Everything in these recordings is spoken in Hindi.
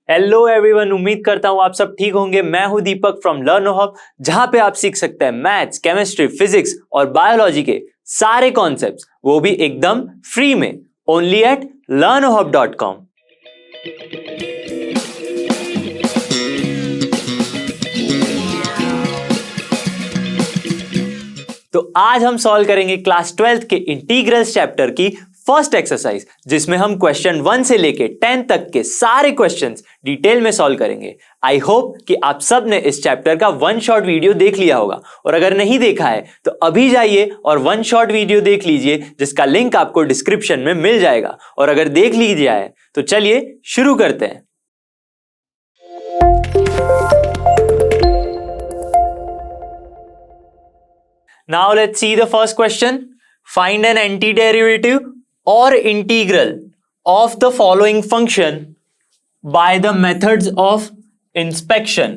हेलो एवरीवन, उम्मीद करता हूँ आप सब ठीक होंगे। मैं हूँ दीपक फ्रॉम लर्नो हब, जहां पे आप सीख सकते हैं मैथ्स, केमिस्ट्री, फिजिक्स और बायोलॉजी के सारे कॉन्सेप्ट्स, वो भी एकदम फ्री में, ओनली एट learnohub.com। तो आज हम सॉल्व करेंगे क्लास 12th के इंटीग्रल्स चैप्टर की फर्स्ट एक्सरसाइज, जिसमें हम क्वेश्चन 1 से लेके 10 तक के सारे क्वेश्चंस डिटेल में सॉल्व करेंगे। आई होप कि आप सब ने इस चैप्टर का वन शॉट वीडियो देख लिया होगा, और अगर नहीं देखा है तो अभी जाइए और वन शॉट वीडियो देख लीजिए, जिसका लिंक आपको डिस्क्रिप्शन में मिल जाएगा। और अगर देख लीजिए है तो चलिए शुरू करते हैं। Now let's see the first question. Find an antiderivative or integral of the following function by the methods of inspection।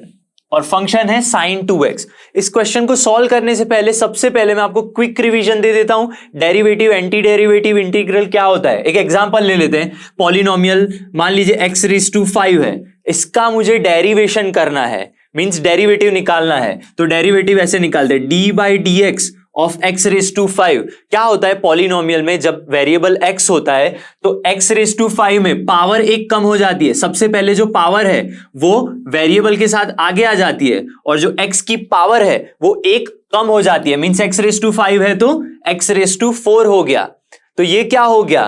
और फंक्शन है sin 2x। इस क्वेश्चन को सॉल्व करने से पहले सबसे पहले मैं आपको क्विक रिवीजन दे देता हूं। डेरिवेटिव, एंटी डेरिवेटिव, इंटीग्रल क्या होता है। एक एग्जांपल ले लेते हैं। पॉलिनोमियल मान लीजिए x⁵5 है, इसका मुझे डेरिवेशन करना है, मींस डेरिवेटिव निकालना है। तो डेरिवेटिव ऐसे निकालते हैं, d/dx ऑफ x⁵5। क्या होता है पॉलिनोमियल में, जब वेरिएबल x होता है तो x⁵5 में पावर एक कम हो जाती है। सबसे पहले जो पावर है वो वेरिएबल के साथ आगे आ जाती है, और जो x की पावर है वो एक कम हो जाती है। मींस x⁵5 है तो x⁴ हो गया। तो ये क्या हो गया,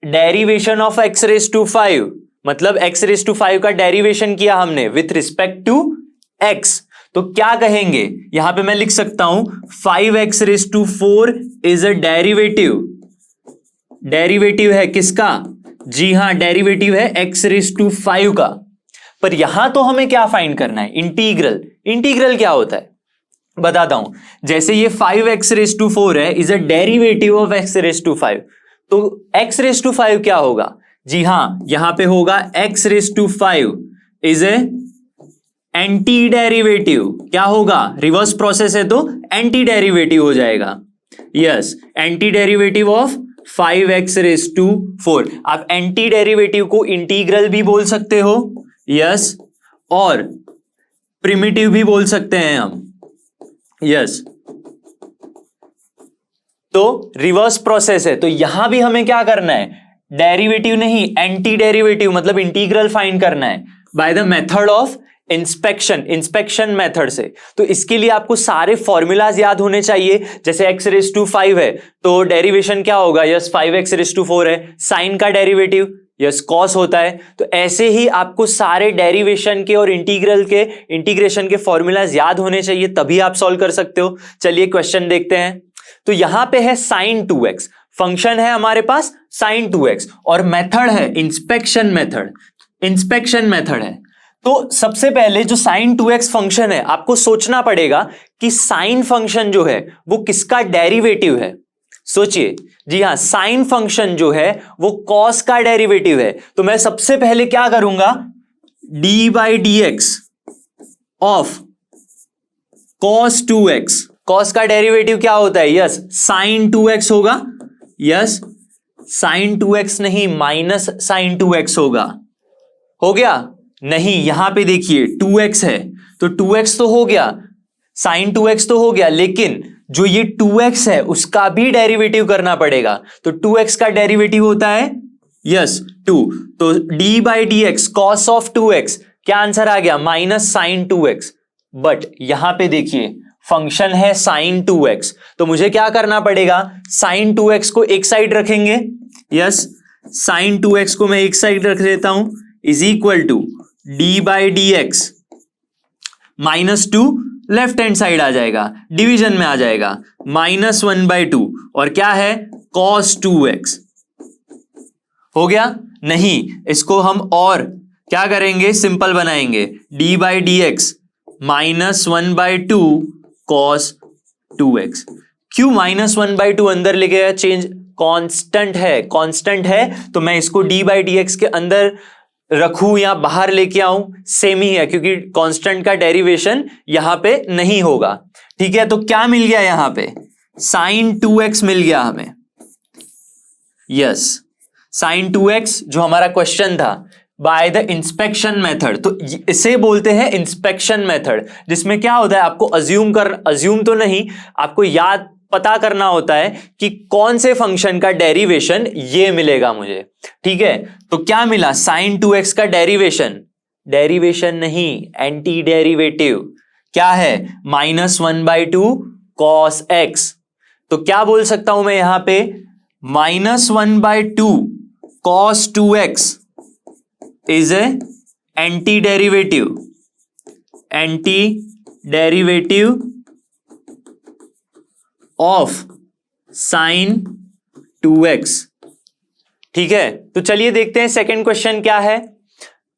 डेरिवेशन ऑफ x⁵5, मतलब x⁵5 का डेरिवेशन किया हमने विथ रिस्पेक्ट टू x। तो क्या कहेंगे, यहां पे मैं लिख सकता हूं 5x⁴ is a derivative. Derivative है किसका, जी हां, डेरिवेटिव है x⁵5 का। पर यहां तो हमें क्या फाइंड करना है, इंटीग्रल। इंटीग्रल क्या होता है बताता हूं। जैसे ये 5x⁴ है, is a derivative of x⁵5। तो x⁵5 क्या होगा, जी हां, यहां पे होगा x⁵5 is a anti derivative. क्या होगा, रिवर्स प्रोसेस है तो एंटी डेरिवेटिव हो जाएगा। Yes, anti derivative of 5x⁴। आप एंटी डेरिवेटिव को इंटीग्रल भी बोल सकते हो, यस, और प्रिमिटिव भी बोल सकते हैं हम, यस। तो रिवर्स प्रोसेस है, तो यहां भी हमें क्या करना है, डेरिवेटिव नहीं एंटी डेरिवेटिव, मतलब इंटीग्रल फाइंड करना है by the method of inspection method से। तो इसके लिए आपको सारे फॉर्मूलाज याद होने चाहिए। जैसे x⁵5 है तो डेरिवेशन क्या होगा, यस 5x⁴ है, साइन का डेरिवेटिव यस कॉस होता है। तो ऐसे ही आपको सारे डेरिवेशन के और इंटीग्रेशन के फॉर्मूलाज याद होने चाहिए, तभी आप सॉल्व कर सकते हो। चलिए क्वेश्चन देखते हैं। तो यहां पे है sin 2x, फंक्शन है हमारे पास sin 2x, और मेथड है इंस्पेक्शन मेथड है। तो सबसे पहले जो sin 2x फंक्शन है, आपको सोचना पड़ेगा कि साइन फंक्शन जो है वो किसका डेरिवेटिव है। सोचिए, जी हां, साइन फंक्शन जो है वो कॉस का डेरिवेटिव है। तो मैं सबसे पहले क्या करूंगा, d/dx of cos 2x। Cos का डेरिवेटिव क्या होता है, यस sin 2x होगा, यस sin 2x नहीं माइनस sin 2x होगा। हो गया, नहीं, यहां पे देखिए 2x है तो 2x तो हो गया, sin 2x तो हो गया, लेकिन जो ये 2x है उसका भी डेरिवेटिव करना पड़ेगा। तो 2x का डेरिवेटिव होता है यस 2, तो d/dx cos ऑफ 2x, क्या आंसर आ गया, माइनस sin 2x। बट यहां पे देखिए फंक्शन है sin 2x, तो मुझे क्या करना पड़ेगा, sin 2x को एक साइड रखेंगे, यस sin 2x को मैं एक साइड रख देता हूं, is equal to d/dx -2 left hand side आ जाएगा, डिवीजन में आ जाएगा, -1/2, और क्या है cos 2x। हो गया, नहीं, इसको हम और क्या करेंगे, सिंपल बनाएंगे, d/dx -1/2 cos 2x। क्यों -1/2 अंदर लेके आया, चेंज कांस्टेंट है तो मैं इसको d/dx के अंदर रखूं या बाहर लेके आऊं, सेम ही है, क्योंकि कांस्टेंट का डेरिवेशन यहां पे नहीं होगा। ठीक है, तो क्या मिल गया यहां पे, sin 2x मिल गया हमें, यस sin 2x जो हमारा क्वेश्चन था। By the inspection method. तो इसे बोलते हैं इंस्पेक्शन मेथड, जिसमें क्या होता है, आपको अज्यूम तो नहीं, आपको याद पता करना होता है कि कौन से फंक्शन का डेरिवेशन ये मिलेगा मुझे। ठीक है, तो क्या मिला, sin 2x का डेरिवेशन नहीं, एंटी डेरिवेटिव क्या है, -1/2 cos x। तो क्या बोल सकता हूं मैं यहां पे, -1/2 cos 2x is a anti derivative of sin 2x। ठीक है, तो चलिए देखते हैं सेकंड क्वेश्चन क्या है।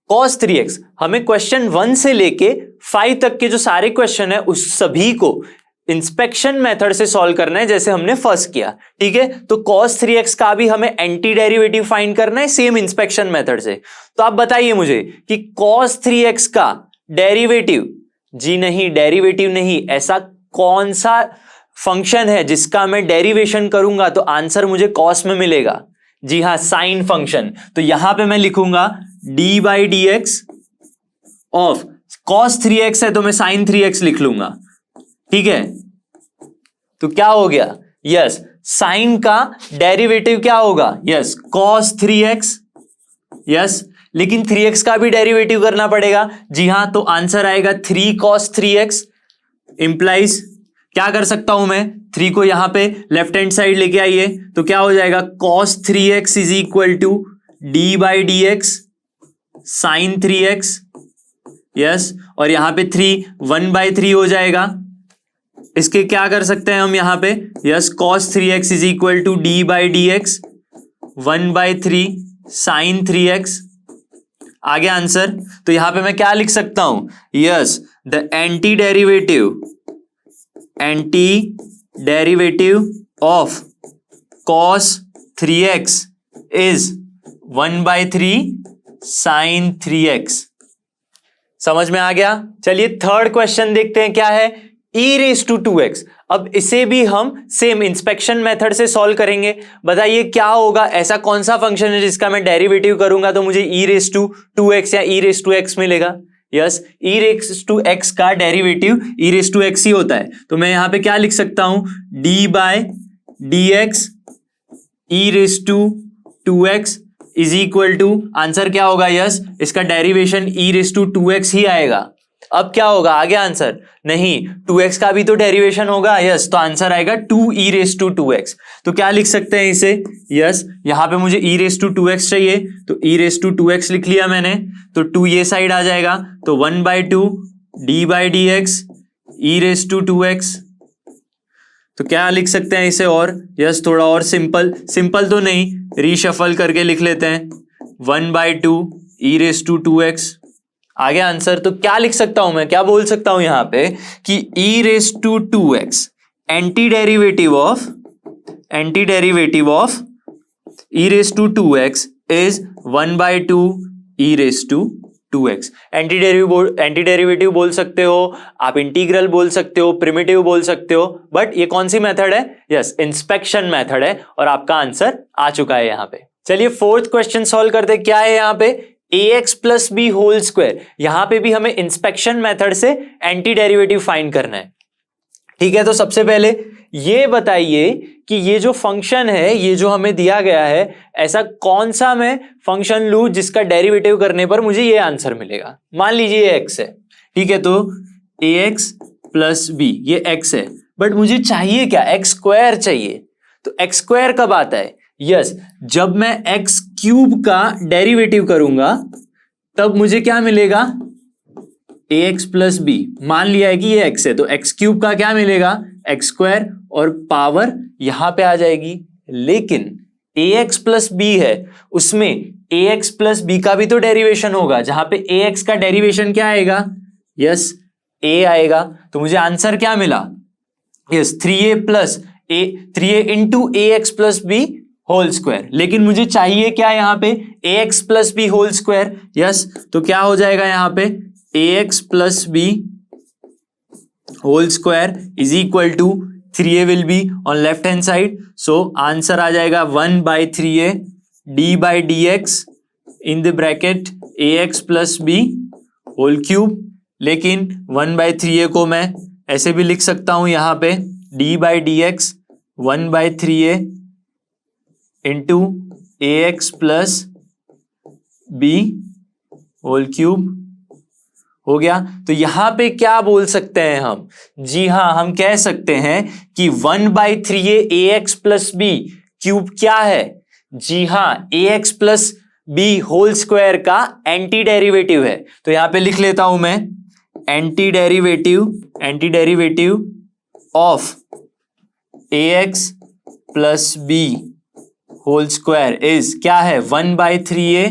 cos 3x, हमें क्वेश्चन 1 से लेके 5 तक के जो सारे क्वेश्चन है उस सभी को इंस्पेक्शन मेथड से सॉल्व करना है, जैसे हमने फर्स्ट किया। ठीक है, तो cos 3x का भी हमें एंटी डेरिवेटिव फाइंड करना है सेम इंस्पेक्शन मेथड से। तो आप बताइए मुझे कि cos 3x का डेरिवेटिव, जी नहीं, डेरिवेटिव नहीं, ऐसा कौन सा फंक्शन है जिसका मैं डेरिवेशन करूंगा तो आंसर मुझे cos में मिलेगा। जी हां, साइन फंक्शन। तो यहां पे मैं लिखूंगा d/dx ऑफ cos 3x है तो मैं sin 3x लिख लूंगा। ठीक है, तो क्या हो गया, यस, साइन का डेरिवेटिव क्या होगा, यस, cos 3x, यस, लेकिन 3x का भी डेरिवेटिव करना पड़ेगा। जी हां, तो आंसर आएगा 3 cos 3x। इंप्लाइज क्या कर सकता हूं मैं, 3 को यहां पे लेफ्ट हैंड साइड लेके आइए, तो क्या हो जाएगा, cos 3x is equal to d/dx sin 3x, yes, और यहां पे 3 1/3 हो जाएगा। इसके क्या कर सकते हैं हम यहां पे, yes, cos 3x is equal to d/dx 1/3 sin 3x। आगे आंसर, तो यहां पे मैं क्या लिख सकता हूं, yes, the anti derivative of cos 3x is 1/3 sin 3x। समझ में आ गया। चलिए थर्ड क्वेश्चन देखते हैं क्या है, e⁻²x। अब इसे भी हम सेम इंस्पेक्शन मेथड से सॉल्व करेंगे। बताइए क्या होगा, ऐसा कौन सा फंक्शन है जिसका मैं डेरिवेटिव करूंगा तो मुझे e⁻² या e⁻x मिलेगा। यस, e⁻x का डेरिवेटिव e⁻x ही होता है। तो मैं यहां पे क्या लिख सकता हूं, d/dx e⁻² is equal to, answer क्या होगा, यस, इसका डेरिवेशन e⁻² ही आएगा। अब क्या होगा आगे आंसर, नहीं, 2x का भी तो डेरिवेशन होगा, यस, तो आंसर आएगा 2e⁻²x। तो क्या लिख सकते हैं इसे, यस, यहां पे मुझे e⁻²x चाहिए तो e⁻²x लिख लिया मैंने, तो 2 ये साइड आ जाएगा, तो 1/2 d/dx e⁻²x। तो क्या लिख सकते हैं इसे, और यस, थोड़ा और सिंपल तो नहीं, रीशफल करके लिख लेते हैं, 1/2 e⁻²x। आगे आंसर, तो क्या लिख सकता हूं मैं, क्या बोल सकता हूं यहां पे कि e⁻²x anti derivative of e⁻²x is 1/2 e⁻²x। Anti derivative बोल सकते हो आप, इंटीग्रल बोल सकते हो, प्रिमिटिव बोल सकते हो, बट ये कौन सी मेथड है, यस, इंस्पेक्शन मेथड है, और आपका आंसर आ चुका है यहां पे। चलिए फोर्थ क्वेश्चन सॉल्व करते, क्या है यहां पे, ax + b होल स्क्वायर। यहां पे भी हमें इंस्पेक्शन मेथड से एंटी डेरिवेटिव फाइंड करना है। ठीक है, तो सबसे पहले ये बताइए कि ये जो फंक्शन है, ये जो हमें दिया गया है, ऐसा कौन सा मैं फंक्शन लूं जिसका डेरिवेटिव करने पर मुझे ये आंसर मिलेगा। मान लीजिए ये x है। ठीक है, तो ax + b ये x है, बट मुझे चाहिए क्या, x² चाहिए। तो x² कब आता है, यस, जब मैं x³ का डेरिवेटिव करूंगा तब मुझे क्या मिलेगा, ax + b। मान लिया है कि ये x है तो x³ का क्या मिलेगा, x², और पावर यहां पे आ जाएगी। लेकिन ax + b है, उसमें ax + b का भी तो डेरिवेशन होगा, जहां पे ax का डेरिवेशन क्या आएगा, यस, a आएगा। तो मुझे आंसर क्या मिला, yes, 3a into ax + b whole square. लेकिन मुझे चाहिए क्या यहां पे, ax + b whole square, yes, तो क्या हो जाएगा यहां पे, ax + b whole square is equal to 3a will be on left hand side, so answer आ जाएगा 1/3a d/dx in the bracket ax plus B whole cube, लेकिन 1/3a को मैं ऐसे भी लिख सकता हूं यहां पे d/dx 1/3a into ax plus B whole cube हो गया। तो यहां पे क्या बोल सकते हैं हम? जी हां, हम कह सकते हैं कि 1/3a ax plus B cube क्या है? जी हां, ax plus B whole square का एंटी डेरिवेटिव है। तो यहां पे लिख लेता हूं मैं anti derivative of ax plus B whole square is क्या है? 1/3a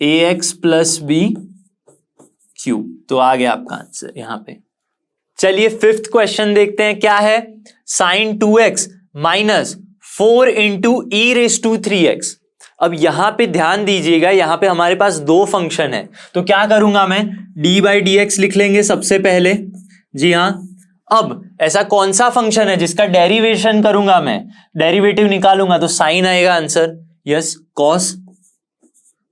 ax plus B cube. तो आ गया आपका आंसर यहां पे। चलिए फिफ्थ क्वेश्चन देखते हैं क्या है। Sine 2x minus 4 into E raise to 3x। अब यहां पे ध्यान दीजिएगा, यहां पे हमारे पास दो फंक्शन है, तो क्या करूंगा मैं? d/dx लिख लेंगे सबसे पहले। जी हां, अब ऐसा कौन सा फंक्शन है जिसका डेरिवेशन करूंगा मैं, डेरिवेटिव निकालूंगा तो साइन आएगा आंसर। यस,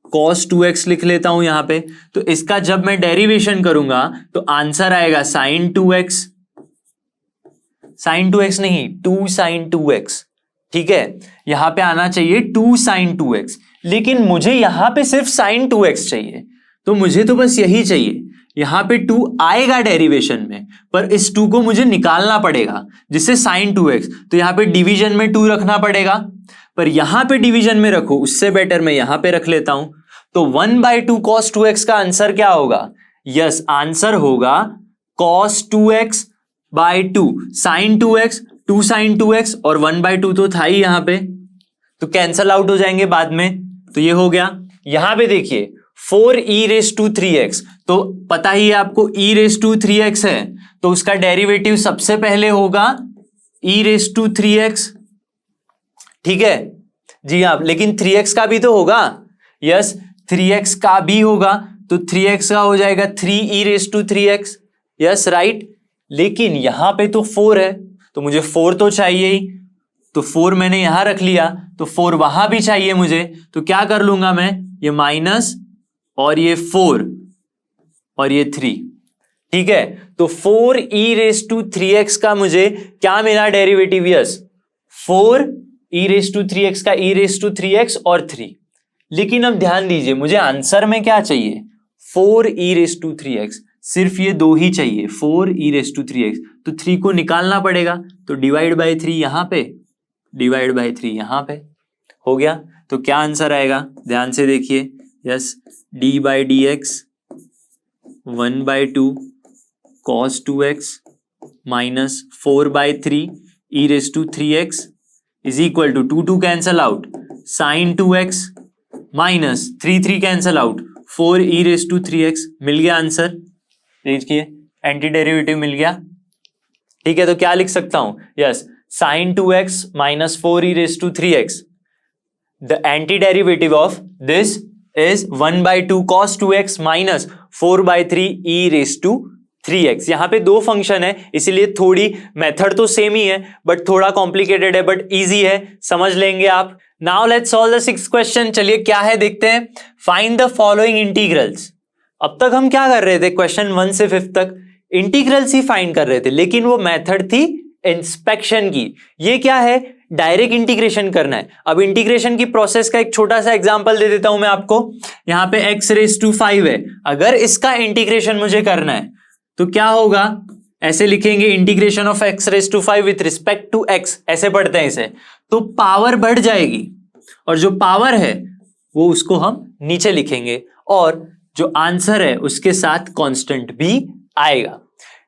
cos 2x लिख लेता हूं यहां पे। तो इसका जब मैं डेरिवेशन करूंगा तो आंसर आएगा sin 2x, sin 2x नहीं 2 sin 2x। ठीक है, यहां पे आना चाहिए 2 sin 2x, लेकिन मुझे यहां पे सिर्फ sin 2x चाहिए, तो मुझे तो बस यही चाहिए। यहां पे 2 आएगा डेरिवेशन में, पर इस 2 को मुझे निकालना पड़ेगा, जिससे sin 2x। तो यहां पे डिवीजन में 2 रखना पड़ेगा, पर यहां पे डिवीजन में रखो उससे बेटर मैं यहां पे रख लेता हूं। तो 1/2 cos 2x का आंसर क्या होगा? यस, आंसर होगा cos 2x by 2 sin 2x, 2 sin 2x और 1/2 तो था ही यहां पे, तो कैंसल आउट हो जाएंगे बाद में। तो ये हो गया। यहां पे देखिए 4e raised to 3x, तो पता ही है आपको e raised to 3x है, तो उसका डेरिवेटिव सबसे पहले होगा e raised to 3x। ठीक है जी हाँ, लेकिन 3x का भी तो होगा। यस, 3x का भी होगा, तो 3x का हो जाएगा 3e raised to 3x। Yes right, लेकिन यहां पे तो 4 है, तो मुझे 4 तो चाहिए ही, तो 4 मैंने यहां रख लिया, तो 4 वहां भी चाहिए मुझे। तो क्या कर लूंगा मैं, ये माइनस और ये 4 और ये 3। ठीक है, तो 4e raised to 3x का मुझे क्या मिला derivative? Yes, 4e raised to 3x का e raised to 3x और 3। लेकिन अब ध्यान दीजिए, मुझे आंसर में क्या चाहिए? 4e raised to 3x, सिर्फ ये दो ही चाहिए, 4e raised to 3x। तो 3 को निकालना पड़ेगा, तो डिवाइड बाय 3 यहां पे, डिवाइड बाय 3 यहां पे हो गया। तो क्या आंसर आएगा? ध्यान से देखिए। Yes, d/dx 1/2 cos 2x minus 4/3 e raised to 3x is equal to 2 cancel out, sin 2x minus 3 cancel out, 4e raised to 3x। मिल गया आंसर, देखिए एंटी डेरिवेटिव मिल गया। ठीक है, तो क्या लिख सकता हूं? Yes, sin 2x minus 4e raised to 3x, the anti derivative of this is 1/2 cos 2x minus 4/3 e raised to 3x। यहां पे दो फंक्शन है, इसीलिए थोड़ी मेथड तो सेम ही है, बट थोड़ा कॉम्प्लिकेटेड है, बट इजी है, समझ लेंगे आप। Now let's solve the sixth question. चलिए क्या है देखते हैं। Find the following integrals. अब तक हम क्या कर रहे थे? क्वेश्चन 1 से 5 तक इंटीग्रल्स ही फाइंड कर रहे थे, लेकिन वो मेथड थी इंस्पेक्शन की। ये क्या है? डायरेक्ट इंटीग्रेशन करना है। अब इंटीग्रेशन की प्रोसेस का एक छोटा सा एग्जांपल दे देता हूं मैं आपको। यहां पे x raised to 5 है, अगर इसका इंटीग्रेशन मुझे करना है तो क्या होगा? ऐसे लिखेंगे integration of x raised to 5 with respect to x, ऐसे पढ़ते हैं इसे। तो पावर बढ़ जाएगी, और जो पावर है वो उसको हम नीचे लिखेंगे, और जो आंसर है उसके साथ कांस्टेंट भी आएगा।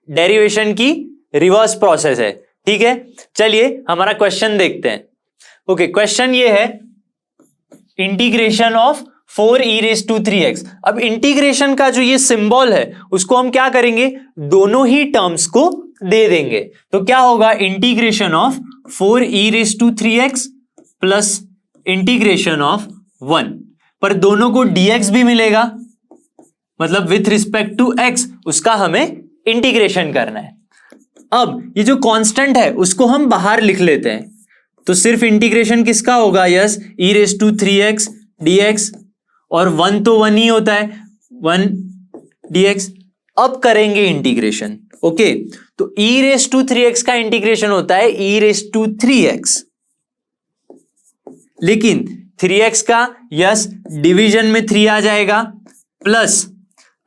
डेरिवेशन की रिवर्स प्रोसेस है। ठीक है, चलिए हमारा क्वेश्चन देखते हैं। ओके, क्वेश्चन ये है integration of 4e raised to 3x। अब इंटीग्रेशन का जो ये सिंबल है उसको हम क्या करेंगे? दोनों ही टर्म्स को दे देंगे। तो क्या होगा? Integration of 4e raised to 3x plus integration of 1, पर दोनों को dx भी मिलेगा, मतलब विथ रिस्पेक्ट टू x उसका हमें इंटीग्रेशन करना है। अब ये जो कांस्टेंट है उसको हम बाहर लिख लेते हैं, तो सिर्फ इंटीग्रेशन किसका होगा? Yes, e raised to 3x dx और 1 तो 1 ही होता है, 1 dx। अब करेंगे इंटीग्रेशन, ओके। तो e⁻3x का इंटीग्रेशन होता है e⁻3x, लेकिन 3x का यस डिवीजन में 3 आ जाएगा, प्लस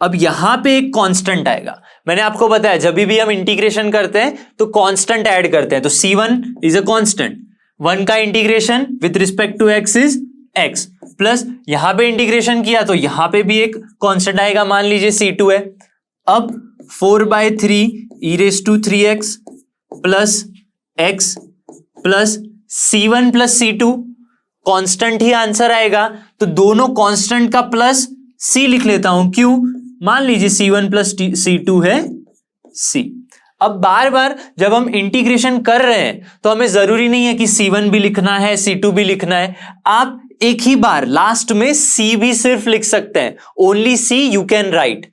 अब यहां पे एक कांस्टेंट आएगा। मैंने आपको बताया जब भी हम इंटीग्रेशन करते हैं तो कांस्टेंट ऐड करते हैं, तो c1 इज अ कांस्टेंट, 1 का integration with respect to x is x, plus यहां पे इंटीग्रेशन किया तो यहां पे भी एक कांस्टेंट आएगा, मान लीजिए c2 है। अब 4/3 e⁻3x plus x plus c1 plus c2, constant ही आंसर आएगा, तो दोनों कांस्टेंट का प्लस c लिख लेता हूं, क्यों? मान लीजिए c1 प्लस c2 है c। अब बार बार जब हम इंटीग्रेशन कर रहे हैं तो हमें जरूरी नहीं है कि c1 भी लिखना है c2 भी लिखना है, आप एक ही बार लास्ट में c भी सिर्फ लिख सकते हैं, only c you can write.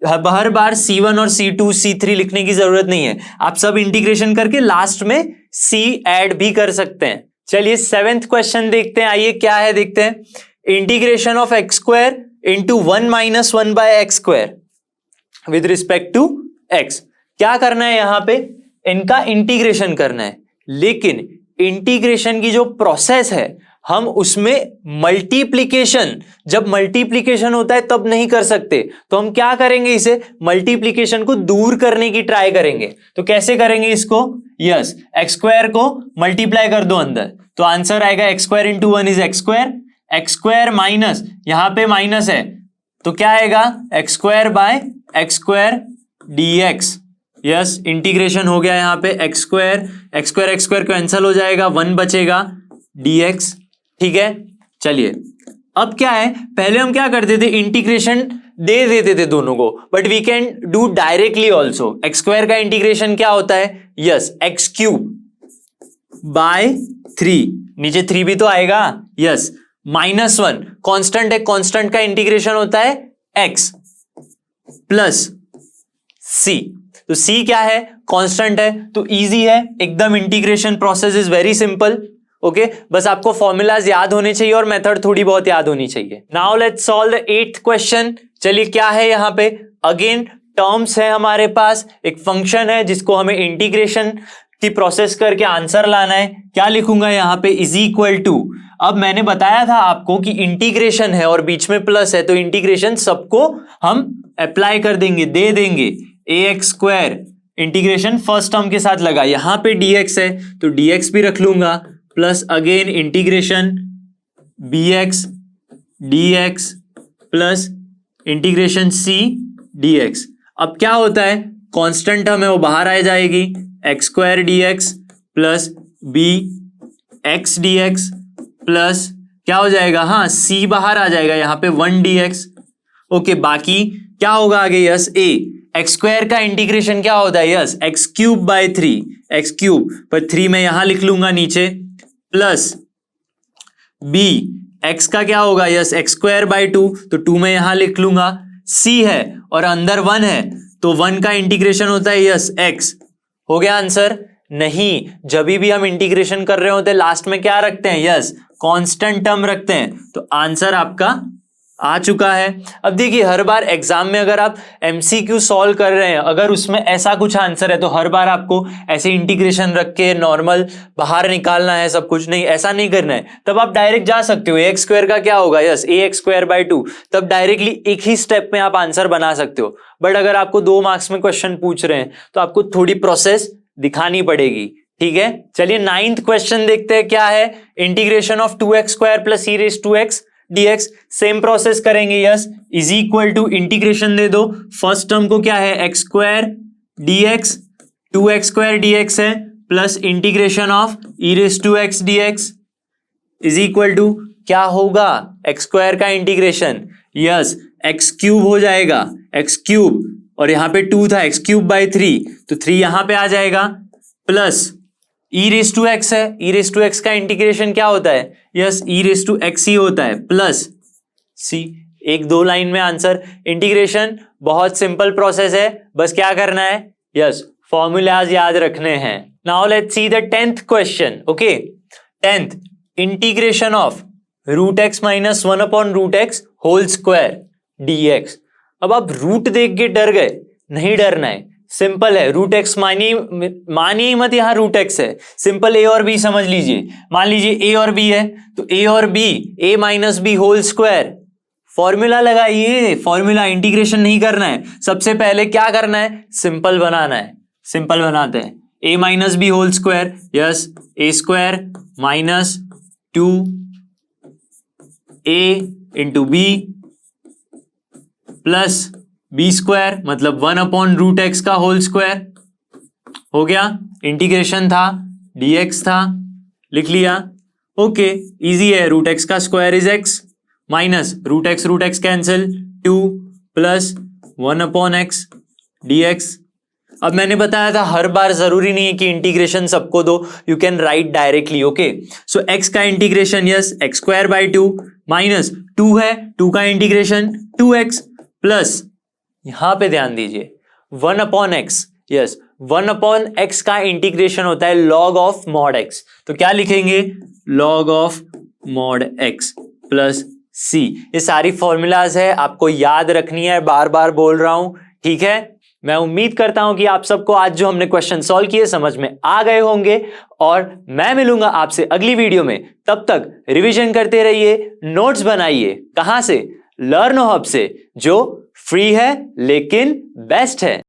Her bar c1 और c2 c3 लिखने की जरूरत नहीं है, आप सब इंटीग्रेशन करके लास्ट में c ऐड भी कर सकते हैं। चलिए 7th क्वेश्चन देखते हैं, आइए क्या है देखते हैं। Integration of x square into 1 - 1 by x square with respect to x. क्या करना है यहां पे? इनका इंटीग्रेशन करना है, लेकिन इंटीग्रेशन की जो प्रोसेस है हम उसमें मल्टीप्लिकेशन, जब मल्टीप्लिकेशन होता है तब नहीं कर सकते, तो हम क्या करेंगे, इसे मल्टीप्लिकेशन को दूर करने की ट्राई करेंगे। तो कैसे करेंगे इसको? यस, एक्स स्क्वायर को मल्टीप्लाई कर दो अंदर, तो आंसर आएगा x square into 1 is x square, x square minus यहां पे माइनस है तो क्या आएगा, x square by x square dx। Yes, integration हो गया, यहां पे एक्स स्क्वायर कैंसिल हो जाएगा, 1 बचेगा dx। ठीक है, चलिए अब क्या है, पहले हम क्या करते थे, इंटीग्रेशन दे देते थे दोनों को, but we can do directly also. X square का इंटीग्रेशन क्या होता है? यस, एक्स क्यूब बाय 3, नीचे 3 भी तो आएगा, यस, -1 कांस्टेंट है, कांस्टेंट का इंटीग्रेशन होता है x प्लस c। तो c क्या है? कांस्टेंट है, तो इजी है एकदम, integration process is very simple. Okay, बस आपको फॉर्मूलाज याद होने चाहिए और मेथड थोड़ी बहुत याद होनी चाहिए। Now let's solve the 8th question. चलिए क्या है यहां पे, अगेन टर्म्स है हमारे पास, एक फंक्शन है जिसको हमें इंटीग्रेशन की प्रोसेस करके आंसर लाना है। क्या लिखूंगा यहां पे, इज इक्वल टू, अब मैंने बताया था आपको कि इंटीग्रेशन है और बीच में प्लस है, तो इंटीग्रेशन सबको हम अप्लाई कर देंगे, दे देंगे। ax² इंटीग्रेशन फर्स्ट टर्म के साथ लगा, यहां पे dx है तो dx भी रख लूंगा, plus again integration bx dx plus integration c dx। अब क्या होता है, कांस्टेंट टर्म है वो बाहर आ जाएगी, x² dx plus bx dx plus क्या हो जाएगा, हाँ c बाहर आ जाएगा, यहाँ पे 1 dx। ओके, बाकी क्या होगा आगे, यस a, एक्स स्क्वायर का इंटीग्रेशन क्या होता है, yes x cube by 3, x cube पर 3 मैं यहां लिख लूंगा नीचे, प्लस b, x का क्या होगा, यस एक्स स्क्वायर बाय 2, तो 2 मैं यहां लिख लूंगा, c है और अंदर 1 है तो 1 का इंटीग्रेशन होता है यस x। हो गया आंसर? नहीं, जब भी हम इंटीग्रेशन कर रहे होते हैं लास्ट में क्या रखते हैं, यस कांस्टेंट टर्म रखते हैं, तो आंसर आपका आ चुका है। अब देखिए, हर बार एग्जाम में अगर आप एमसीक्यू सॉल्व कर रहे हैं, अगर उसमें ऐसा कुछ आंसर है तो हर बार आपको ऐसे इंटीग्रेशन रख के नॉर्मल बाहर निकालना है सब कुछ, नहीं ऐसा नहीं करना है। तब आप डायरेक्ट जा सकते हो, एक्स स्क्वायर का क्या होगा, यस ax² बाय 2, तब डायरेक्टली एक ही स्टेप में आप आंसर बना सकते हो। बट अगर आपको 2 मार्क्स में क्वेश्चन पूछ रहे हैं तो आपको थोड़ी प्रोसेस दिखानी पड़ेगी। ठीक है, चलिए 9th क्वेश्चन देखते हैं क्या है, integration of 2x² plus e⁻x dx। Same process करेंगे, yes is equal to integration दे दो, फर्स्ट टर्म को क्या है, x² dx, 2x² dx है, plus integration of e⁻x dx is equal to क्या होगा, x² का इंटीग्रेशन, यस एक्स क्यूब हो जाएगा, एक्स क्यूब और यहां पे 2 था, x³ बाय 3, तो 3 यहां पे आ जाएगा, प्लस e⁻x है, e⁻x का इंटीग्रेशन क्या होता है, यस e⁻x ही होता है, प्लस c। 1-2 लाइन में आंसर। इंटीग्रेशन बहुत सिंपल प्रोसेस है, बस क्या करना है, यस फॉर्मूलाज याद रखने हैं। Now let's see the 10th question. Okay, 10th integration of root x minus 1 upon root x whole square dx। अब आप रूट देख के डर गए, नहीं डरना है, सिंपल है। रूट एक्स मानिए मत, यहां रूट एक्स है, सिंपल ए और बी समझ लीजिए। मान लीजिए ए और बी है, तो ए और b, a minus b whole square, formula लगाइए। फॉर्मूला, इंटीग्रेशन नहीं करना है, सबसे पहले क्या करना है, सिंपल बनाना है। सिंपल बनाते हैं, a minus b whole square, yes, a square minus 2a into b plus b square, मतलब 1 अपॉन रूट एक्स का होल स्क्वायर हो गया। इंटीग्रेशन था, dx था, लिख लिया। ओके, इजी है। रूट एक्स का square is x minus root x cancel, 2 plus 1 upon x dx। अब मैंने बताया था हर बार जरूरी नहीं है कि इंटीग्रेशन सबको दो, you can write directly. Okay, so x का integration, yes, x square by 2 minus 2 है, 2 का इंटीग्रेशन 2x प्लस, यहां पे ध्यान दीजिए, 1 upon x, yes, 1 upon x का इंटीग्रेशन होता है लॉग ऑफ मॉड एक्स। तो क्या लिखेंगे, log of mod x plus c. ये सारी फॉर्मूलाज है, आपको याद रखनी है, बार बार बोल रहा हूं, ठीक है। मैं उम्मीद करता हूं कि आप सबको आज जो हमने क्वेश्चन सॉल्व किए समझ में आ गए होंगे, और मैं मिलूंगा आपसे अगली वीडियो में। तब तक रिवीजन करते रहिए, नोट्स बनाइए। कहां से, लर्न हब से, जो फ्री है लेकिन बेस्ट है।